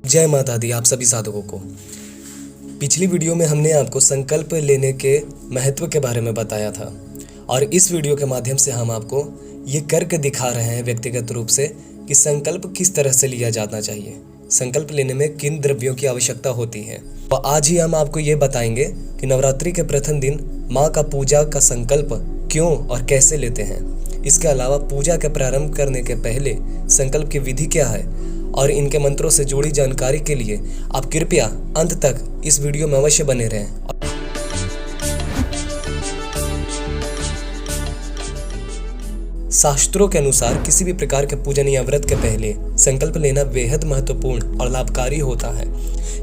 जय माता दी आप सभी साधकों को। पिछली वीडियो में हमने आपको संकल्प लेने के महत्व के बारे में बताया था और इस वीडियो के माध्यम से हम आपको ये करके दिखा रहे हैं व्यक्तिगत रूप से कि संकल्प किस तरह से लिया जाना चाहिए, संकल्प लेने में किन द्रव्यों की आवश्यकता होती है। तो आज ही हम आपको ये बताएंगे कि नवरात्रि के प्रथम दिन माँ का पूजा का संकल्प क्यों और कैसे लेते हैं। इसके अलावा पूजा के प्रारंभ करने के पहले संकल्प की विधि क्या है और इनके मंत्रों से जुड़ी जानकारी के लिए आप कृपया अंत तक इस वीडियो में अवश्य बने रहें। शास्त्रों के अनुसार किसी भी प्रकार के पूजन या व्रत के पहले संकल्प लेना बेहद महत्वपूर्ण और लाभकारी होता है।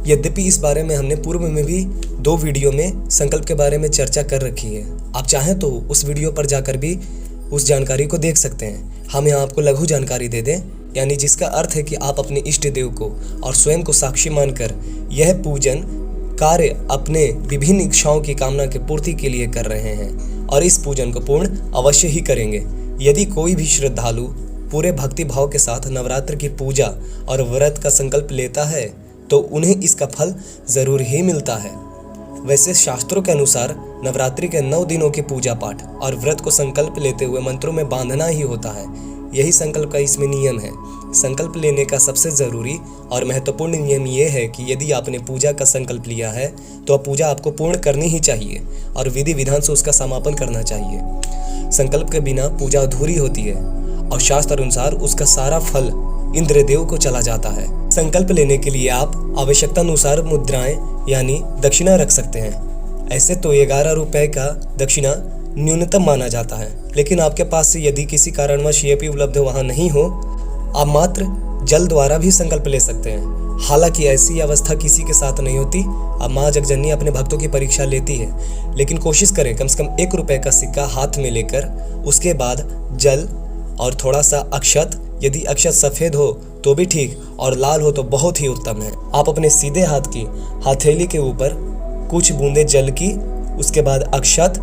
यद्यपि इस बारे में हमने पूर्व में भी 2 वीडियो में संकल्प के बारे में चर्चा कर रखी है। आप चाहें तो उस वीडियो पर जाकर भी उस जानकारी को देख सकते हैं। हम यहाँ आपको लघु जानकारी दे दें, यानी जिसका अर्थ है कि आप अपने इष्ट देव को और स्वयं को साक्षी मानकर यह पूजन कार्य अपने विभिन्न इच्छाओं की कामना की पूर्ति के लिए कर रहे हैं और इस पूजन को पूर्ण अवश्य ही करेंगे। यदि कोई भी श्रद्धालु पूरे भक्ति भाव के साथ नवरात्र की पूजा और व्रत का संकल्प लेता है तो उन्हें इसका फल जरूर ही मिलता है। वैसे शास्त्रों के अनुसार नवरात्रि के 9 दिनों की पूजा पाठ और व्रत को संकल्प लेते हुए मंत्रों में बांधना ही होता है। यही संकल्प का इसमें नियम है। संकल्प लेने का सबसे ज़रूरी और महत्वपूर्ण नियम ये है कि यदि आपने पूजा का संकल्प लिया है तो पूजा आपको पूर्ण करनी ही चाहिए और विधि विधान से उसका समापन करना चाहिए। संकल्प के बिना पूजा अधूरी होती है और शास्त्र अनुसार उसका सारा फल इंद्रदेव को चला जाता है। संकल्प लेने के लिए आप आवश्यकता अनुसार मुद्राएं यानी दक्षिणा रख सकते हैं। ऐसे तो 11 रुपए का दक्षिणा न्यूनतम माना जाता है, लेकिन आपके पास से यदि किसी कारणवश ये भी उपलब्ध वहाँ नहीं हो, आप मात्र जल द्वारा भी संकल्प ले सकते हैं। हालांकि ऐसी अवस्था किसी के साथ नहीं होती। अब माँ जगजननी अपने भक्तों की परीक्षा लेती है, लेकिन कोशिश करें कम से कम 1 रुपए का सिक्का हाथ में लेकर उसके बाद जल और थोड़ा सा अक्षत, यदि अक्षत सफ़ेद हो तो भी ठीक और लाल हो तो बहुत ही उत्तम है। आप अपने सीधे हाथ की हथेली के ऊपर कुछ बूंदे जल की, उसके बाद अक्षत,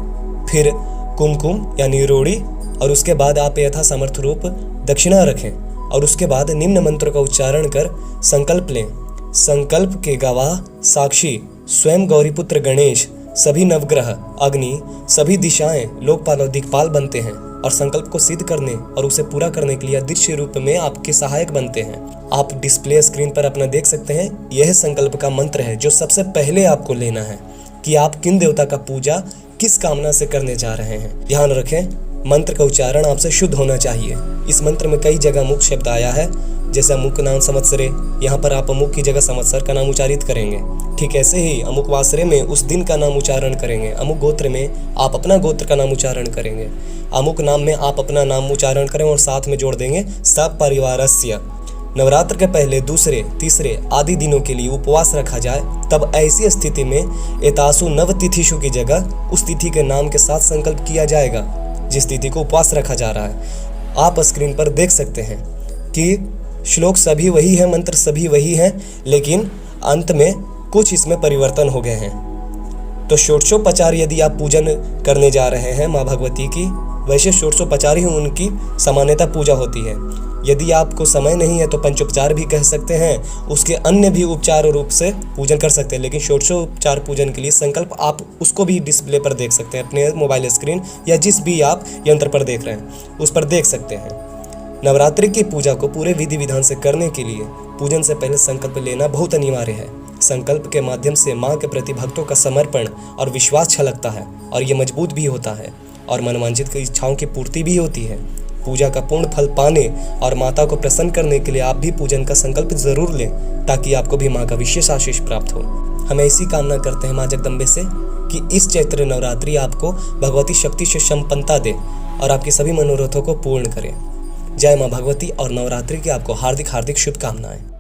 फिर कुमकुम यानी रोड़ी और उसके बाद आप यथा समर्थ रूप दक्षिणा रखें और उसके बाद निम्न मंत्र का उच्चारण कर संकल्प लें। संकल्प के गवाह साक्षी स्वयं गौरीपुत्र गणेश, सभी नवग्रह, अग्नि, सभी दिशाएं लोकपाल और दिक्पाल बनते हैं और संकल्प को सिद्ध करने और उसे पूरा करने के लिए अदृश्य रूप में आपके सहायक बनते हैं। आप डिस्प्ले स्क्रीन पर अपना देख सकते हैं। यह संकल्प का मंत्र है जो सबसे पहले आपको लेना है कि आप किन देवता का पूजा किस कामना से करने जा रहे हैं। ध्यान रखें, मंत्र का उच्चारण आपसे शुद्ध होना चाहिए। इस मंत्र में कई जगह अमुक शब्द आया है, जैसे अमुक नाम संवत्सरे, यहाँ पर आप अमुक की जगह संवत्सर का नाम उच्चारित करेंगे। ठीक ऐसे ही अमुक वासरे में उस दिन का नाम उच्चारण करेंगे। अमुक गोत्र में आप अपना गोत्र का नाम उच्चारण करेंगे। अमुक नाम में आप अपना नाम उच्चारण करें और साथ में जोड़ देंगे सब परिवारस्य। नवरात्र के पहले, दूसरे, तीसरे आदि दिनों के लिए उपवास रखा जाए, तब ऐसी स्थिति में एतासु नव तिथिषु की जगह उस तिथि के नाम के साथ संकल्प किया जाएगा जिस तिथि को उपवास रखा जा रहा है। आप स्क्रीन पर देख सकते हैं कि श्लोक सभी वही है, मंत्र सभी वही है, लेकिन अंत में कुछ इसमें परिवर्तन हो गए हैं। तो षोडशोपचार यदि आप पूजन करने जा रहे हैं माँ भगवती की, वैसे षोडशोपचार ही उनकी सामान्यतः पूजा होती है। यदि आपको समय नहीं है तो पंचोपचार भी कह सकते हैं, उसके अन्य भी उपचार रूप से पूजन कर सकते हैं, लेकिन षोडशोपचार पूजन के लिए संकल्प आप उसको भी डिस्प्ले पर देख सकते हैं, अपने मोबाइल स्क्रीन या जिस भी आप यंत्र पर देख रहे हैं उस पर देख सकते हैं। नवरात्रि की पूजा को पूरे विधि विधान से करने के लिए पूजन से पहले संकल्प लेना बहुत अनिवार्य है। संकल्प के माध्यम से माँ के प्रति भक्तों का समर्पण और विश्वास छलकता है और ये मजबूत भी होता है और मनवांछित इच्छाओं की पूर्ति भी होती है। पूजा का पूर्ण फल पाने और माता को प्रसन्न करने के लिए आप भी पूजन का संकल्प जरूर लें, ताकि आपको भी माँ का विशेष आशीष प्राप्त हो। हम ऐसी कामना करते हैं माँ जगदम्बे से कि इस चैत्र नवरात्रि आपको भगवती शक्ति से संपन्नता दे और आपके सभी मनोरथों को पूर्ण करे। जय माँ भगवती और नवरात्रि की आपको हार्दिक हार्दिक शुभकामनाएं।